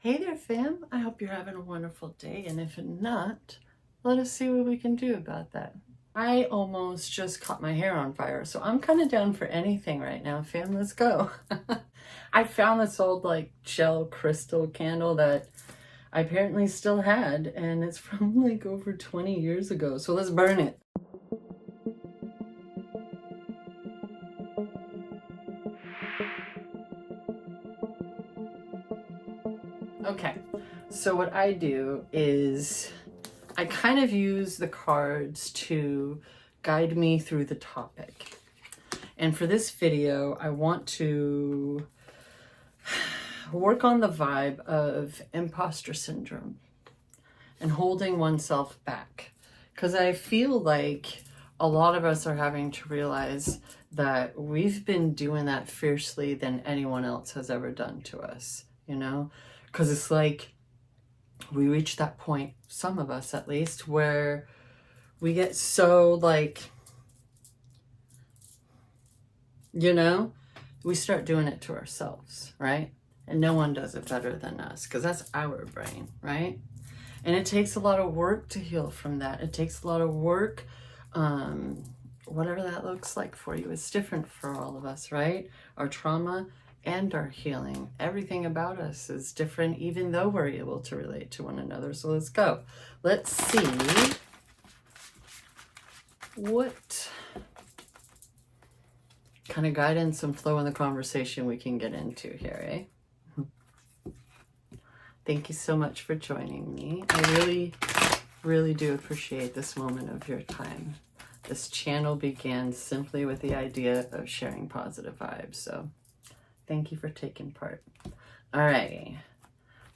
Hey there, fam. I hope you're having a wonderful day, and if not, let us see what we can do about that. I almost just caught my hair on fire, so I'm kind of down for anything right now, fam. Let's go. I found this old, gel crystal candle that I apparently still had, and it's from, over 20 years ago, so let's burn it. Okay, so what I do is I kind of use the cards to guide me through the topic. And for this video, I want to work on the vibe of imposter syndrome and holding oneself back. Because I feel like a lot of us are having to realize that we've been doing that fiercely than anyone else has ever done to us, you know? Because it's like we reach that point, some of us at least, where we get so we start doing it to ourselves, right? And no one does it better than us because that's our brain, right? And it takes a lot of work to heal from that. It takes a lot of work, whatever that looks like for you. It's different for all of us, right? Our trauma and our healing. Everything about us is different, even though we're able to relate to one another. So let's go. Let's see what kind of guidance and flow in the conversation we can get into here, eh? Thank you so much for joining me. I really, really do appreciate this moment of your time. This channel began simply with the idea of sharing positive vibes, so thank you for taking part. Alrighty,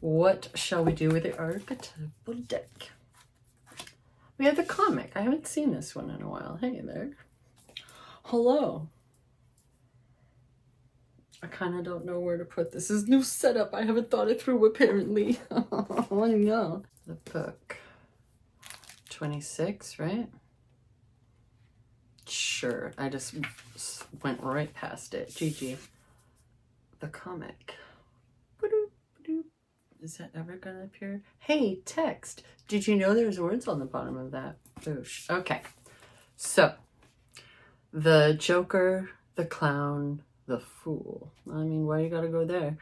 what shall we do with the archetypal deck? We have the comic. I haven't seen this one in a while. Hey there. Hello. I kind of don't know where to put this. This is new setup. I haven't thought it through, apparently. Oh, no. The book. 26, right? Sure. I just went right past it. GG. The comic. Is that ever going to appear? Hey, text. Did you know there's words on the bottom of that? Boosh. Okay. So, the Joker, the clown, the fool. I mean, why you gotta go there?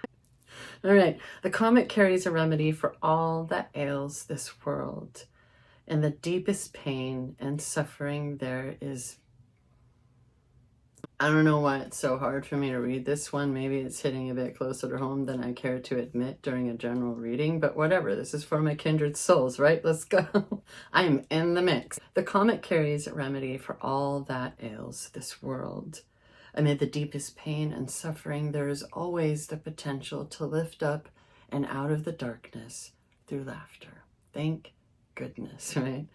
All right. The comic carries a remedy for all that ails this world. And the deepest pain and suffering there is... I don't know why it's so hard for me to read this one. Maybe it's hitting a bit closer to home than I care to admit during a general reading, but whatever. This is for my kindred souls, right? Let's go. I am in the mix. The comic carries a remedy for all that ails this world. Amid the deepest pain and suffering, there is always the potential to lift up and out of the darkness through laughter. Thank goodness, right?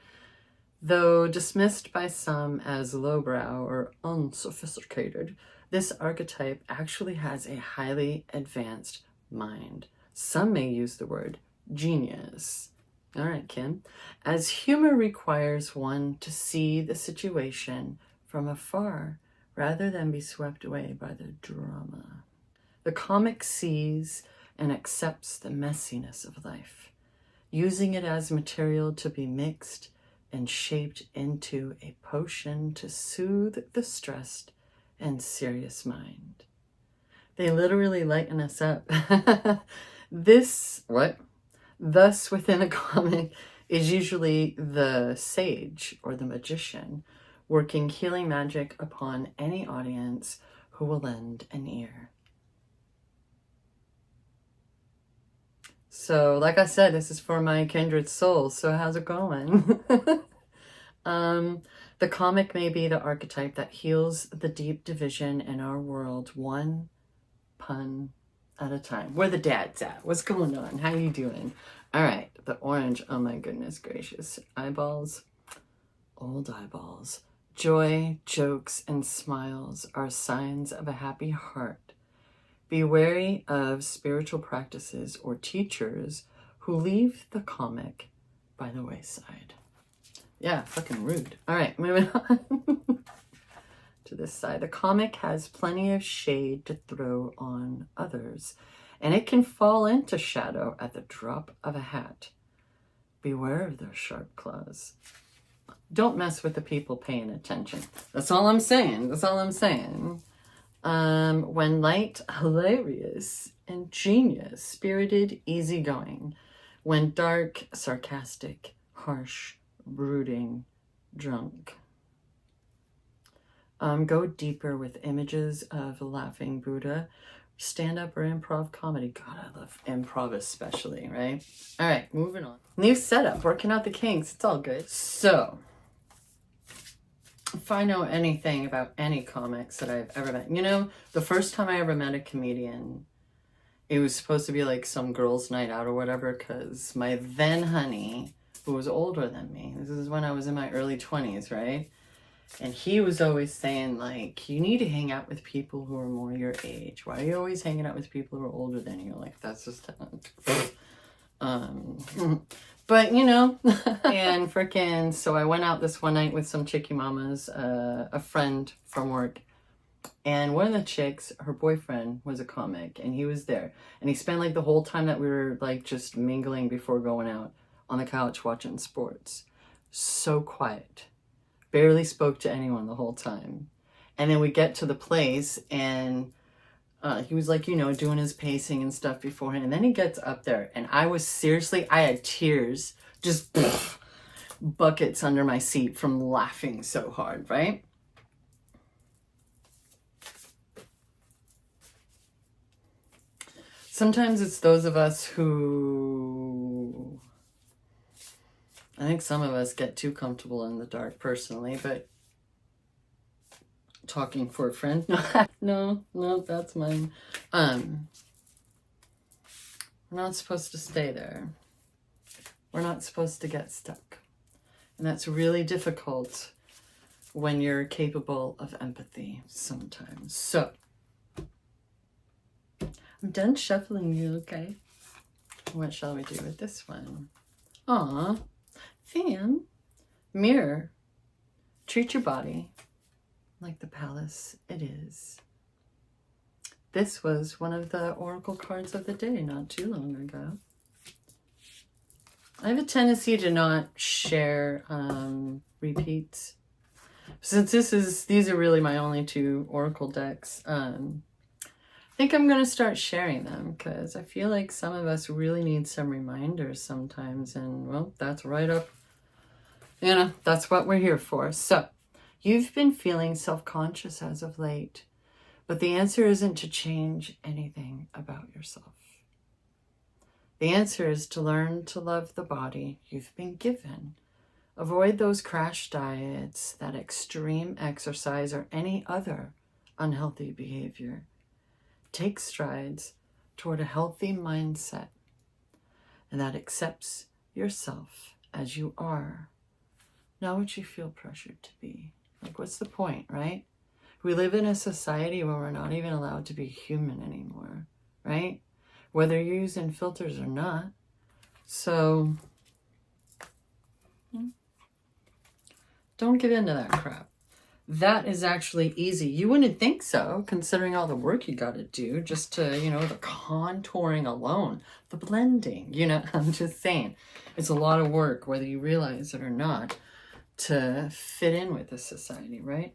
Though dismissed by some as lowbrow or unsophisticated, this archetype actually has a highly advanced mind. Some may use the word genius. All right, Kim. As humor requires one to see the situation from afar rather than be swept away by the drama. The comic sees and accepts the messiness of life, using it as material to be mixed and shaped into a potion to soothe the stressed and serious mind. They literally lighten us up. Thus, within a comic is usually the sage or the magician working healing magic upon any audience who will lend an ear. So, like I said, this is for my kindred souls. So how's it going? The comic may be the archetype that heals the deep division in our world, one pun at a time. Where the dad's at? What's going on? How you doing? All right, the orange. Oh my goodness gracious. Eyeballs. Old eyeballs. Joy, jokes, and smiles are signs of a happy heart. Be wary of spiritual practices or teachers who leave the comic by the wayside. Yeah, fucking rude. All right, moving on to this side. The comic has plenty of shade to throw on others and it can fall into shadow at the drop of a hat. Beware of their sharp claws. Don't mess with the people paying attention. That's all I'm saying. That's all I'm saying. When light, hilarious, and genius, spirited, easygoing. When dark, sarcastic, harsh, brooding, drunk. Go deeper with images of laughing Buddha, stand-up or improv comedy. God, I love improv especially, right? All right, moving on. New setup, working out the kinks. It's all good. So, if I know anything about any comics that I've ever met, you know, the first time I ever met a comedian, it was supposed to be like some girls' night out or whatever, because my then honey, who was older than me, this is when I was in my early 20s, right? And he was always saying, like, you need to hang out with people who are more your age. Why are you always hanging out with people who are older than you? Like, that's just... But, you know, and frickin', so I went out this one night with some chicky mamas, a friend from work. And one of the chicks, her boyfriend was a comic, and he was there. And he spent, like, the whole time that we were, like, just mingling before going out on the couch watching sports. So quiet. Barely spoke to anyone the whole time. And then we get to the place, and he was like, you know, doing his pacing and stuff beforehand. And then he gets up there, and I was seriously, I had tears, just buckets under my seat from laughing so hard, right? Sometimes it's those of us who... I think some of us get too comfortable in the dark personally, but talking for a friend. No, that's mine. We're not supposed to stay there. We're not supposed to get stuck. And that's really difficult when you're capable of empathy sometimes. So, I'm done shuffling you, okay? What shall we do with this one? Aw. Fan, mirror, treat your body like the palace it is. This was one of the oracle cards of the day not too long ago. I have a tendency to not share repeats. Since these are really my only two oracle decks, I think I'm going to start sharing them because I feel like some of us really need some reminders sometimes, and well, that's right up. You know, that's what we're here for. So, you've been feeling self-conscious as of late, but the answer isn't to change anything about yourself. The answer is to learn to love the body you've been given. Avoid those crash diets, that extreme exercise, or any other unhealthy behavior. Take strides toward a healthy mindset, and that accepts yourself as you are. Not what you feel pressured to be. Like, what's the point, right? We live in a society where we're not even allowed to be human anymore, right? Whether you're using filters or not. So, don't get into that crap. That is actually easy. You wouldn't think so, considering all the work you got to do just to, you know, the contouring alone, the blending, you know, I'm just saying. It's a lot of work, whether you realize it or not, to fit in with this society, right?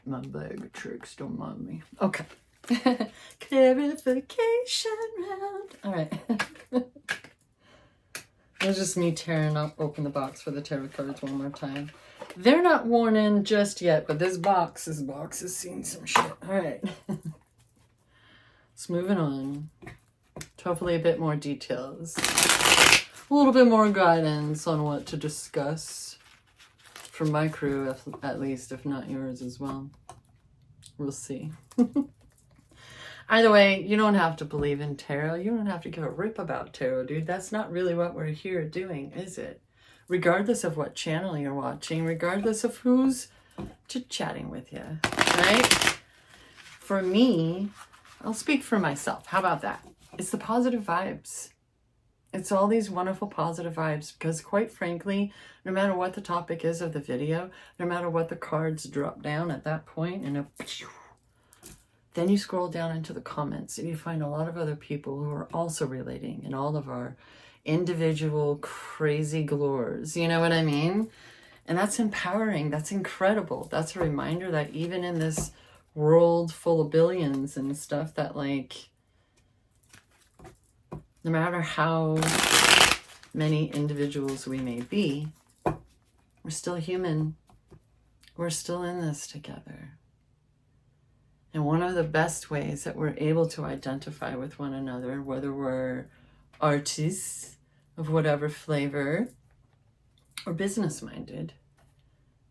My bag of tricks, don't mind me. Okay. Clarification round. All right. It's just me tearing open the box for the tarot cards one more time. They're not worn in just yet, but this box has seen some shit. All right. Let's moving on. Hopefully a bit more details. A little bit more guidance on what to discuss from my crew, at least, if not yours as well. We'll see. Either way, you don't have to believe in tarot. You don't have to give a rip about tarot, dude. That's not really what we're here doing, is it? Regardless of what channel you're watching, regardless of who's chit-chatting with you, right? For me, I'll speak for myself. How about that? It's the positive vibes. It's all these wonderful positive vibes because, quite frankly, no matter what the topic is of the video, no matter what the cards drop down at that point, and Then you scroll down into the comments and you find a lot of other people who are also relating in all of our individual crazy glores. You know what I mean? And that's empowering. That's incredible. That's a reminder that even in this world full of billions and stuff, that like, no matter how many individuals we may be, we're still human. We're still in this together. And one of the best ways that we're able to identify with one another, whether we're artists of whatever flavor or business-minded,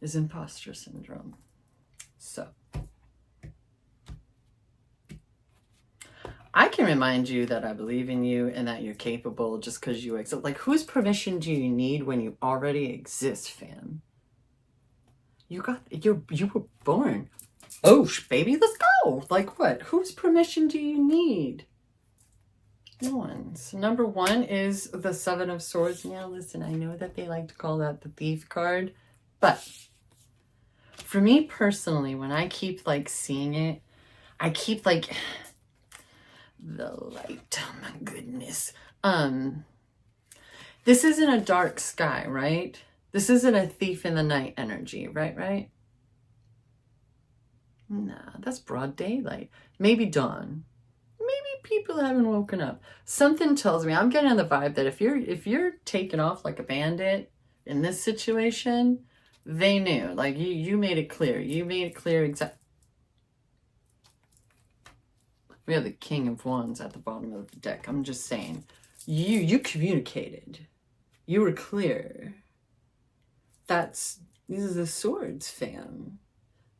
is imposter syndrome. So, I can remind you that I believe in you and that you're capable just because you exist. Like, whose permission do you need when you already exist, fam? You were born. Oh, baby, let's go. Like what? Whose permission do you need? No one's. Number one is the Seven of Swords. Now, listen, I know that they like to call that the Thief card, but for me personally, when I keep like seeing it, I keep like the light. Oh my goodness. This isn't a dark sky, right? This isn't a thief in the night energy, right? Nah, that's broad daylight. Maybe dawn. Maybe people haven't woken up. Something tells me, I'm getting the vibe that if you're taking off like a bandit in this situation, they knew. Like you made it clear. You made it clear exactly. We have the King of Wands at the bottom of the deck. I'm just saying, you communicated. You were clear. These are the swords, fam.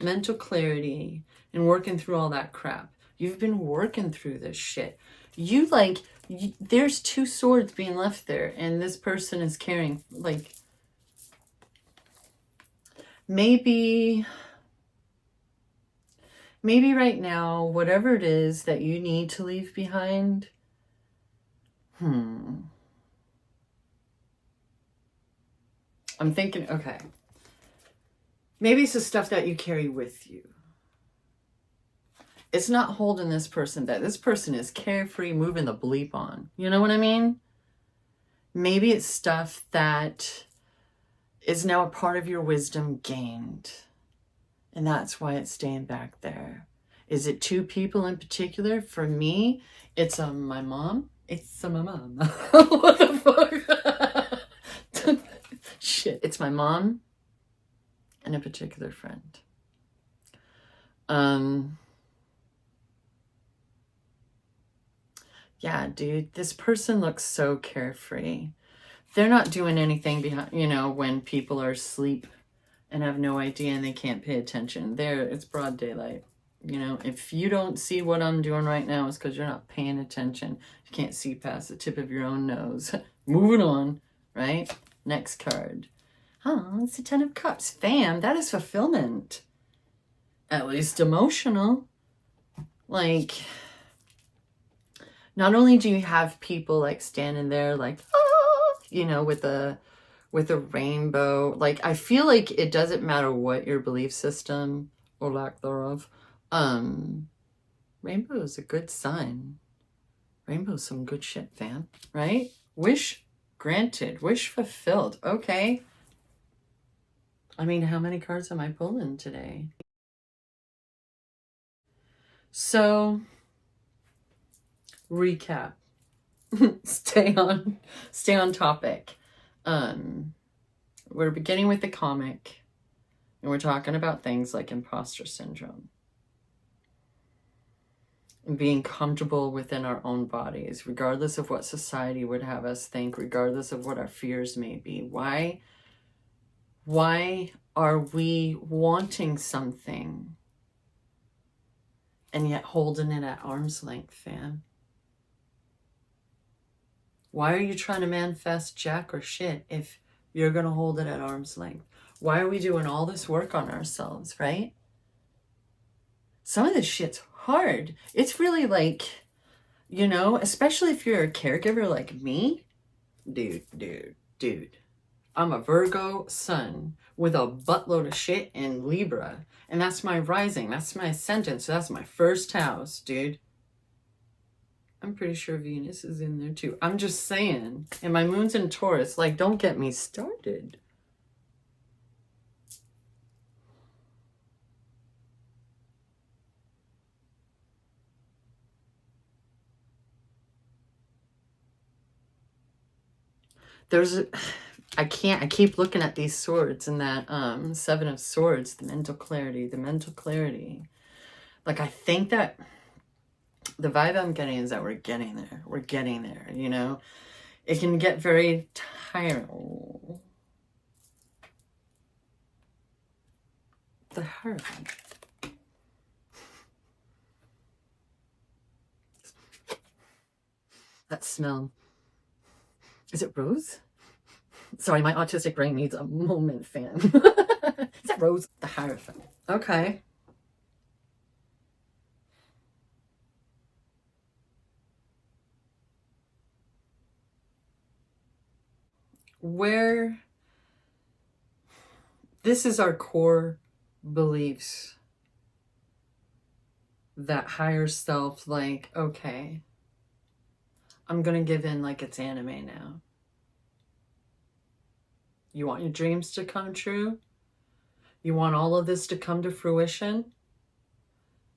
Mental clarity and working through all that crap. You've been working through this shit. There's two swords being left there, and this person is carrying, like, maybe right now, whatever it is that you need to leave behind, I'm thinking, okay, maybe it's the stuff that you carry with you. It's not holding this person back. This person is carefree, moving the bleep on. You know what I mean? Maybe it's stuff that is now a part of your wisdom gained. And that's why it's staying back there. Is it two people in particular? For me, it's my mom. It's my mom. What the fuck? Shit. It's my mom and a particular friend. Yeah, dude, this person looks so carefree. They're not doing anything behind, when people are asleep and have no idea and they can't pay attention. It's broad daylight. If you don't see what I'm doing right now, it's because you're not paying attention. You can't see past the tip of your own nose. Moving on, right? Next card. Oh, it's the Ten of Cups. Fam, that is fulfillment. At least emotional. Like, not only do you have people like standing there like, with a rainbow. Like, I feel like it doesn't matter what your belief system or lack thereof. Rainbow is a good sign. Rainbow's some good shit, fam. Right? Wish granted. Wish fulfilled. Okay. I mean, how many cards am I pulling today? So, recap. Stay on topic. We're beginning with the comic, and we're talking about things like imposter syndrome and being comfortable within our own bodies, regardless of what society would have us think, regardless of what our fears may be. Why are we wanting something and yet holding it at arm's length, fam? Why are you trying to manifest jack or shit if you're going to hold it at arm's length? Why are we doing all this work on ourselves, right? Some of this shit's hard. It's really like, especially if you're a caregiver like me. Dude. I'm a Virgo sun with a buttload of shit in Libra. And that's my rising. That's my ascendant. So that's my first house, dude. I'm pretty sure Venus is in there too. I'm just saying. And my moon's in Taurus. Like, don't get me started. I keep looking at these swords and that Seven of Swords, the mental clarity. Like, I think that the vibe I'm getting is that we're getting there, you know? It can get very tiring. The Hierophant. That smell. Is it rose? Sorry, my autistic brain needs a moment, fam. Is that rose? The Hierophant. Okay. Where this is our core beliefs. That higher self, like, okay, I'm gonna give in like it's anime now. You want your dreams to come true? You want all of this to come to fruition?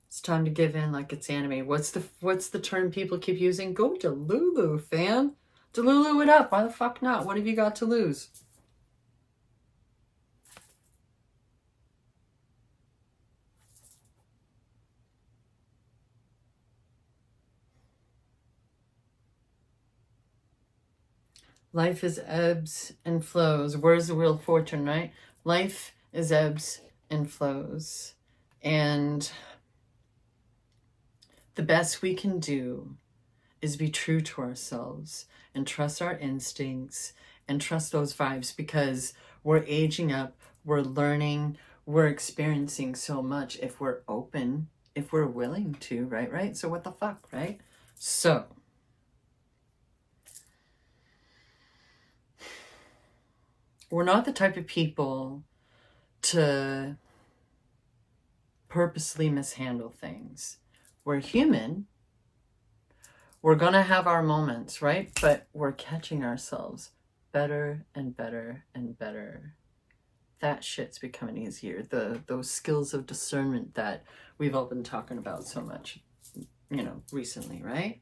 It's time to give in like it's anime. What's the term people keep using? Go to Lulu, fam. Delulu it up. Why the fuck not? What have you got to lose? Life is ebbs and flows. Where's the Wheel of Fortune, right? Life is ebbs and flows. And the best we can do is be true to ourselves and trust our instincts and trust those vibes, because we're aging up, we're learning, we're experiencing so much if we're open, if we're willing to, right? So what the fuck, right? So we're not the type of people to purposely mishandle things. We're human. We're gonna have our moments, right? But we're catching ourselves better and better and better. That shit's becoming easier. Those skills of discernment that we've all been talking about so much, you know, recently, right?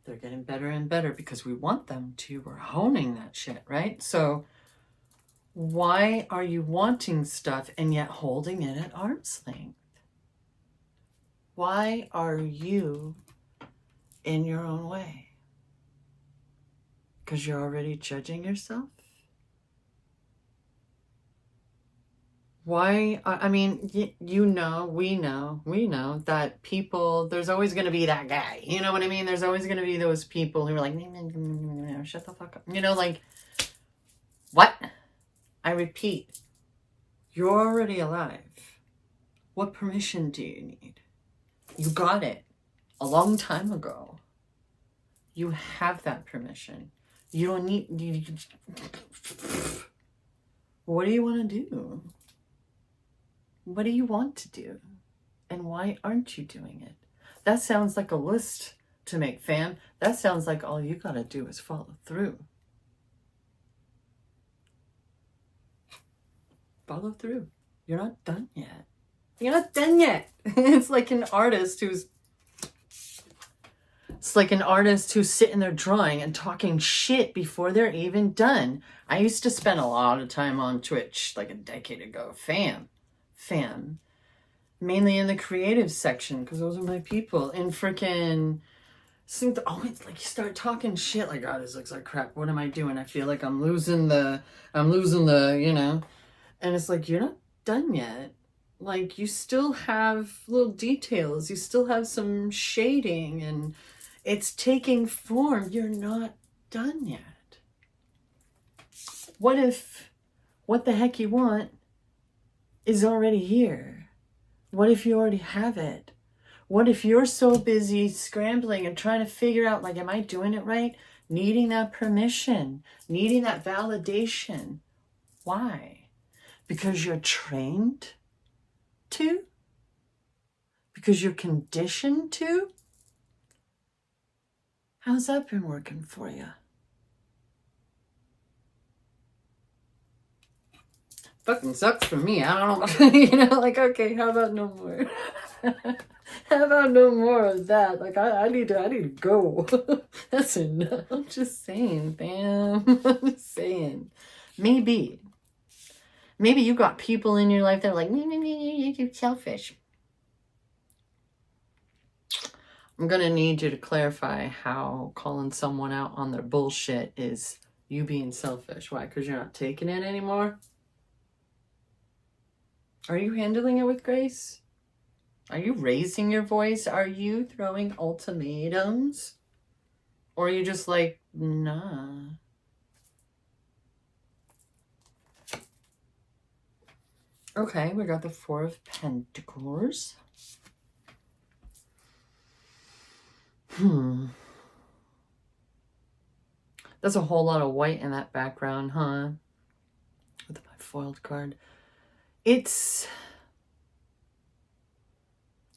They're getting better and better because we want them to. We're honing that shit, right? So why are you wanting stuff and yet holding it at arm's length? Why are you in your own way? Because you're already judging yourself? Why? I mean, we know that people, there's always going to be that guy. You know what I mean? There's always going to be those people who are like, shut the fuck up. You know, like, what? I repeat, you're already alive. What permission do you need? You got it a long time ago. You have that permission. You don't need... What do you want to do? What do you want to do? And why aren't you doing it? That sounds like a list to make, fam. That sounds like all you gotta do is follow through. Follow through. You're not done yet. You're not done yet. It's like an artist who's sitting there drawing and talking shit before they're even done. I used to spend a lot of time on Twitch like a decade ago. Fam. Mainly in the creative section, because those are my people. And freaking... always, like, you start talking shit like, oh, this looks like crap. What am I doing? I feel like I'm losing the, you know... And it's like, you're not done yet. Like, you still have little details. You still have some shading, and it's taking form. You're not done yet. What if what the heck you want is already here? What if you already have it? What if you're so busy scrambling and trying to figure out, like, am I doing it right? Needing that permission, needing that validation. Why? Because you're trained to? Because you're conditioned to? How's that been working for you? Fucking sucks for me. I don't know. You know, like, okay, how about no more? How about no more of that? Like, I need to go. That's enough. I'm just saying, fam. I'm just saying. Maybe you got people in your life that are like, you're selfish. I'm gonna need you to clarify how calling someone out on their bullshit is you being selfish. Why? Because you're not taking it anymore? Are you handling it with grace? Are you raising your voice? Are you throwing ultimatums? Or are you just like, nah? Okay, we got the Four of Pentacles. There's a whole lot of white in that background, huh? With my foiled card. It's...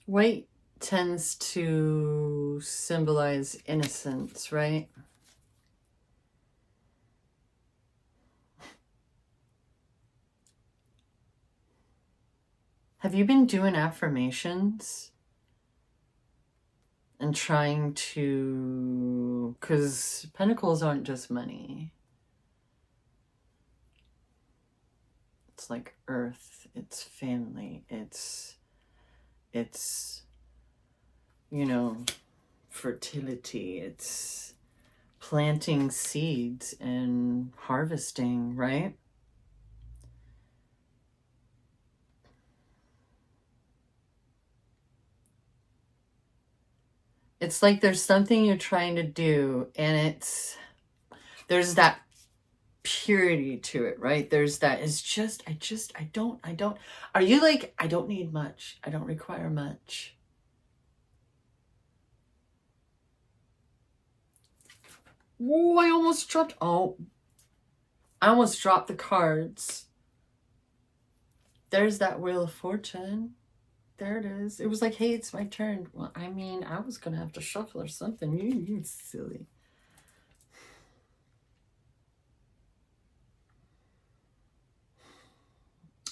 White tends to symbolize innocence, right? Have you been doing affirmations? And trying to... Because pentacles aren't just money. It's like earth. It's family. It's you know, fertility. It's planting seeds and harvesting, right? It's like there's something you're trying to do, and there's that purity to it, right? There's that, it's just, I don't, are you like, I don't need much. I don't require much. Whoa, I almost dropped the cards. There's that Wheel of Fortune. There it is. It was like, hey, it's my turn. Well, I mean, I was going to have to shuffle or something. You silly.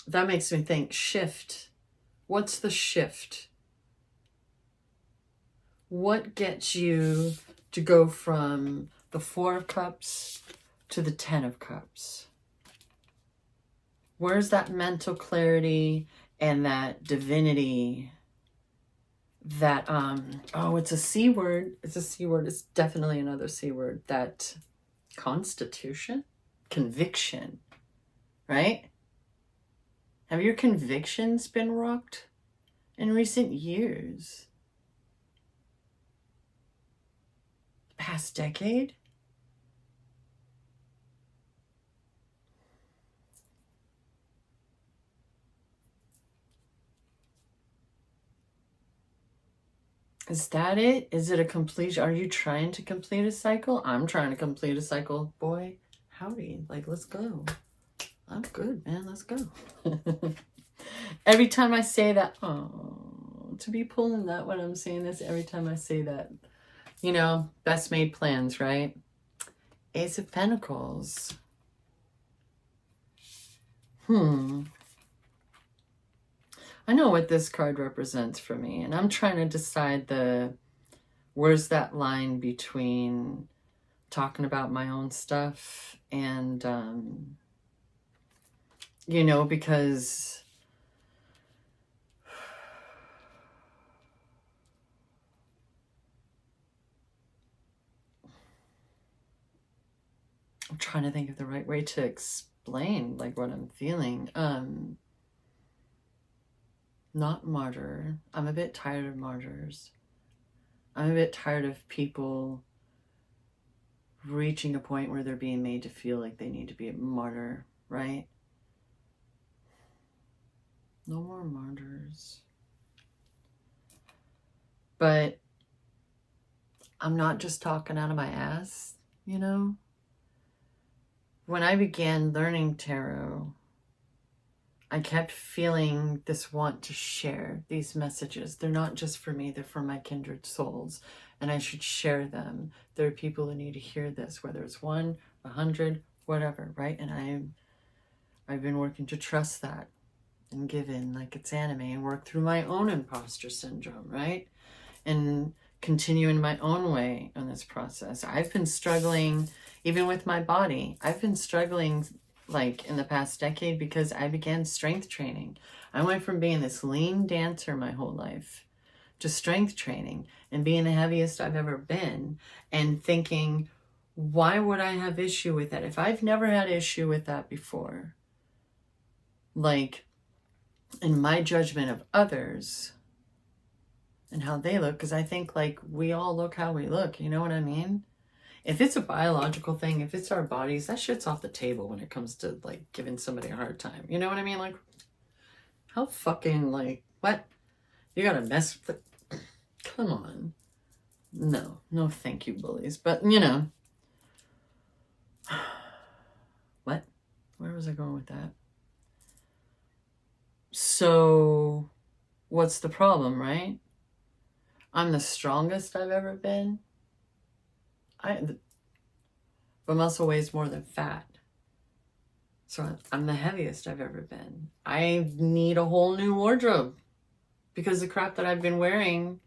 That makes me think, shift. What's the shift? What gets you to go from the Four of Cups to the Ten of Cups? Where's that mental clarity and that divinity? That, oh, it's a C word. It's a C word. It's definitely another C word. That constitution? Conviction, right? Have your convictions been rocked in recent years? Past decade? Is that it? Is it a completion? Are you trying to complete a cycle? I'm trying to complete a cycle. Boy, howdy. Like, let's go. I'm good, man. Let's go. Every time I say that, oh, to be pulling that when I'm saying this, every time I say that, you know, best made plans, right? Ace of Pentacles. I know what this card represents for me, and I'm trying to decide where's that line between talking about my own stuff and, you know, because I'm trying to think of the right way to explain, like, what I'm feeling. Not martyr. I'm a bit tired of martyrs. I'm a bit tired of people reaching a point where they're being made to feel like they need to be a martyr, right? No more martyrs. But I'm not just talking out of my ass, you know? when I began learning tarot, I kept feeling this want to share these messages. They're not just for me, they're for my kindred souls, and I should share them. There are people who need to hear this, whether it's 1, 100, whatever, right? And I've been working to trust that and give in like it's anime and work through my own imposter syndrome, right? And continue in my own way on this process. I've been struggling, even with my body. I've been struggling like in the past decade because I began strength training. I went from being this lean dancer my whole life to strength training and being the heaviest I've ever been, and thinking, why would I have issue with that? If I've never had issue with that before, like in my judgment of others and how they look, because I think like we all look how we look, you know what I mean? If it's a biological thing, if it's our bodies, that shit's off the table when it comes to like giving somebody a hard time. You know what I mean? Like, how fucking like, what? You gotta mess with it? Come on. No thank you, bullies. But you know. What? Where was I going with that? So, what's the problem, right? I'm the strongest I've ever been. But muscle weighs more than fat. So I'm the heaviest I've ever been. I need a whole new wardrobe because the crap that I've been wearing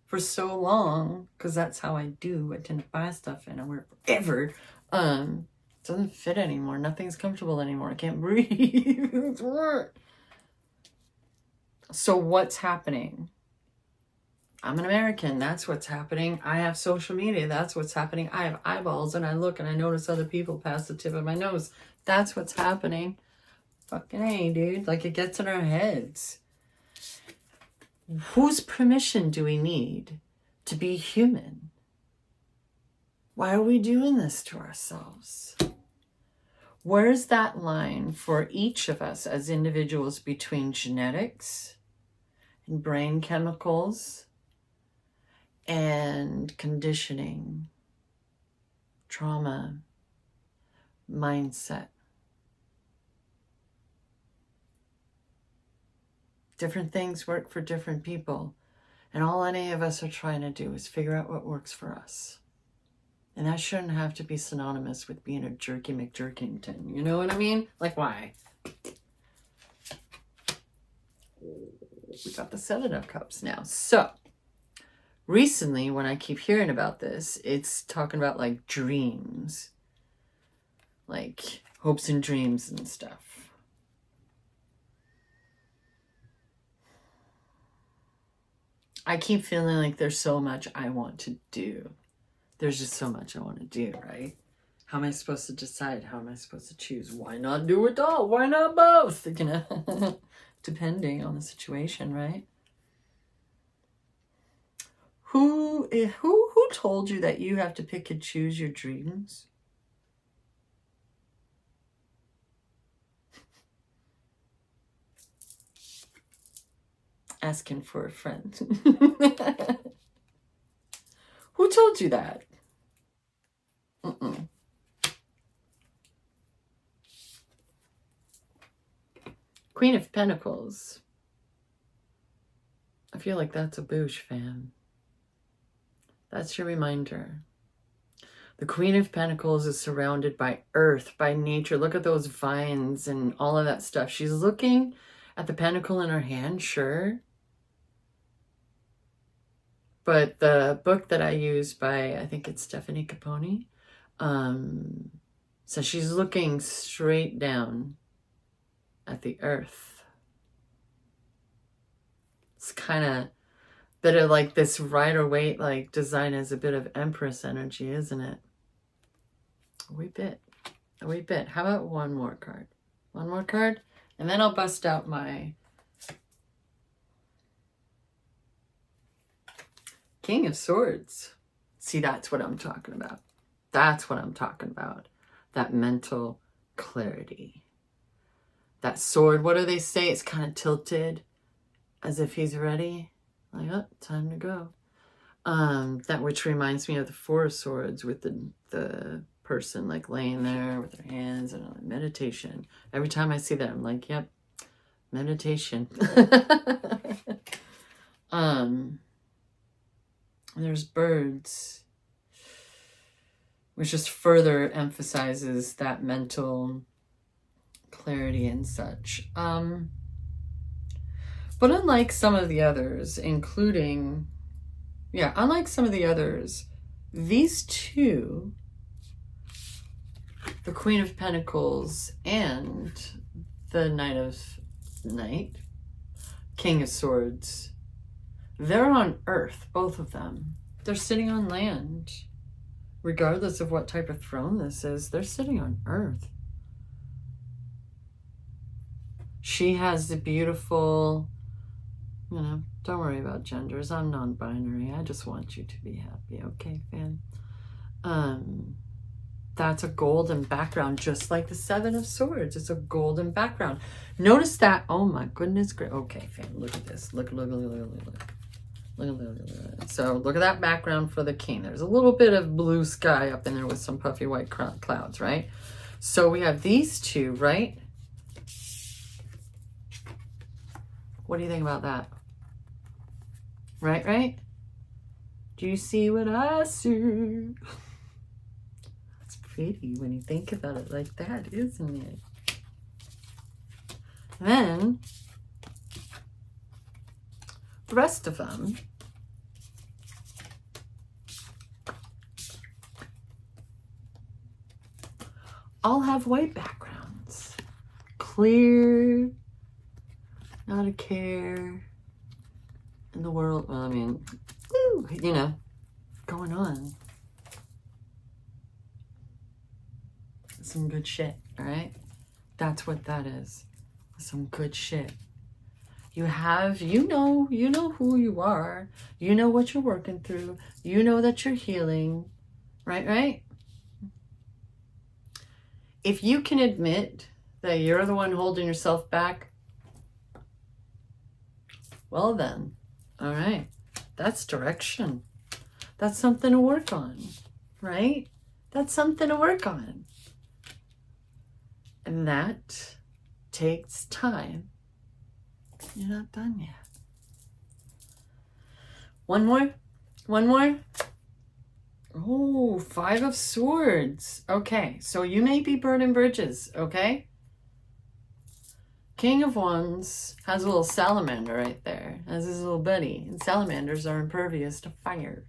for so long, because that's how I do. I tend to buy stuff and I wear it forever. It doesn't fit anymore. Nothing's comfortable anymore. I can't breathe. So what's happening? I'm an American. That's what's happening. I have social media. That's what's happening. I have eyeballs and I look and I notice other people past the tip of my nose. That's what's happening. Fucking A, dude. Like, it gets in our heads. Whose permission do we need to be human? Why are we doing this to ourselves? Where's that line for each of us as individuals between genetics and brain chemicals and conditioning, trauma, mindset? Different things work for different people. And all any of us are trying to do is figure out what works for us. And that shouldn't have to be synonymous with being a jerky McJerkington. You know what I mean? Like, why? We got the 7-Up cups now. So, recently, when I keep hearing about this, it's talking about, like, dreams. Like, hopes and dreams and stuff. I keep feeling like there's so much I want to do. There's just so much I want to do, right? How am I supposed to decide? How am I supposed to choose? Why not do it all? Why not both? You know, depending on the situation, right? Who told you that you have to pick and choose your dreams? Asking for a friend. Who told you that? Queen of Pentacles. I feel like that's a boosh, fam. That's your reminder. The Queen of Pentacles is surrounded by earth, by nature. Look at those vines and all of that stuff. She's looking at the pentacle in her hand, sure. But the book that I use by, I think it's Stephanie Capone, so she's looking straight down at the earth. It's kind of bit of like this Rider-Waite like design has a bit of Empress energy, isn't it? A wee bit. How about one more card? One more card? And then I'll bust out my King of Swords. See, that's what I'm talking about. That's what I'm talking about. That mental clarity. That sword, what do they say? It's kind of tilted as if he's ready. Like, oh, time to go. That which reminds me of the Four of Swords with the person like laying there with their hands and meditation. Every time I see that, I'm like, yep, meditation. There's birds, which just further emphasizes that mental clarity and such. But unlike some of the others, including, unlike some of the others, these two, the Queen of Pentacles and the King of Swords, they're on earth, both of them. They're sitting on land. Regardless of what type of throne this is, they're sitting on earth. She has the beautiful, don't worry about genders. I'm non-binary. I just want you to be happy. Okay, fan? That's a golden background, just like the Seven of Swords. It's a golden background. Notice that. Oh my goodness. Great. Okay, fan, look at this. Look. So look at that background for the king. There's a little bit of blue sky up in there with some puffy white clouds, right? So we have these two, right? What do you think about that? Right? Do you see what I see? It's pretty when you think about it like that, isn't it? Then the rest of them all have white backgrounds. Clear, not a care in the world. Well, I mean, going on. Some good shit, all right? That's what that is. Some good shit. You know who you are. You know what you're working through. You know that you're healing. Right? If you can admit that you're the one holding yourself back, well then, all right. That's direction. That's something to work on, right? That's something to work on. And that takes time. You're not done yet. One more. Oh, Five of Swords. Okay, so you may be burning bridges, okay? King of Wands has a little salamander right there, as his little buddy. And salamanders are impervious to fire.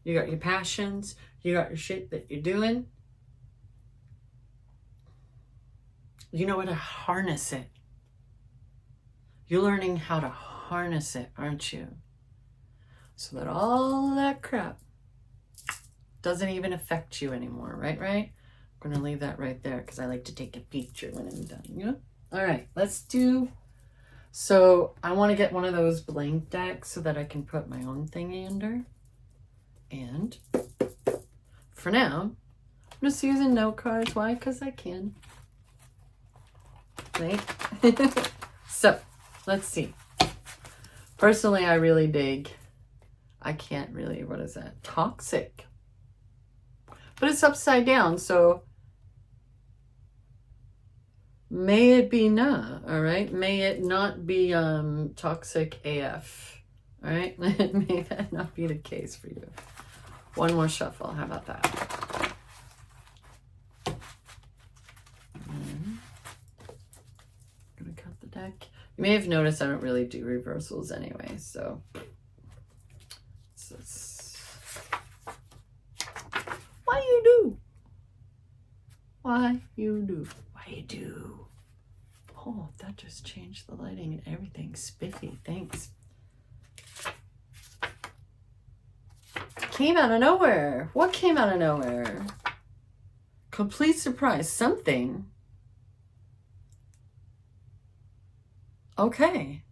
You got your passions. You got your shit that you're doing. You know how to harness it. You're learning how to harness it, aren't you? So that all of that crap doesn't even affect you anymore, right? I'm going to leave that right there because I like to take a picture when I'm done, All right, let's do... So I want to get one of those blank decks so that I can put my own thingy under. And for now, I'm just using note cards. Why? Because I can. Right? So, let's see. Personally, I really dig... I can't really, what is that? Toxic. But it's upside down, so may it be nah, all right? May it not be toxic AF, all right? May that not be the case for you. One more shuffle, how about that? I'm gonna cut the deck. You may have noticed I don't really do reversals anyway, so... Why you do? Oh, that just changed the lighting and everything. Spiffy, thanks. Came out of nowhere. What came out of nowhere? Complete surprise. Something. Okay.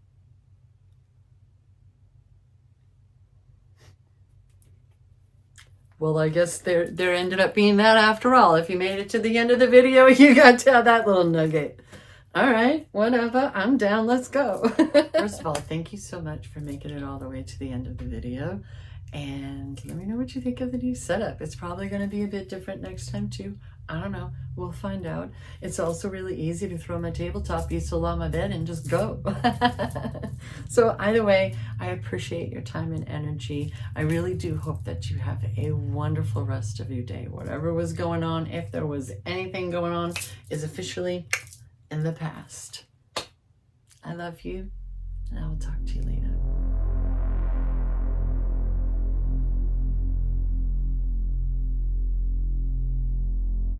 Well, I guess there ended up being that after all. If you made it to the end of the video, you got to have that little nugget. All right, whatever. I'm down. Let's go. First of all, thank you so much for making it all the way to the end of the video. And let me know what you think of the new setup. It's probably going to be a bit different next time too. I don't know. We'll find out. It's also really easy to throw my tabletop easel on my bed and just go. So either way, I appreciate your time and energy. I really do hope that you have a wonderful rest of your day. Whatever was going on, if there was anything going on, is officially in the past. I love you, and I will talk to you later.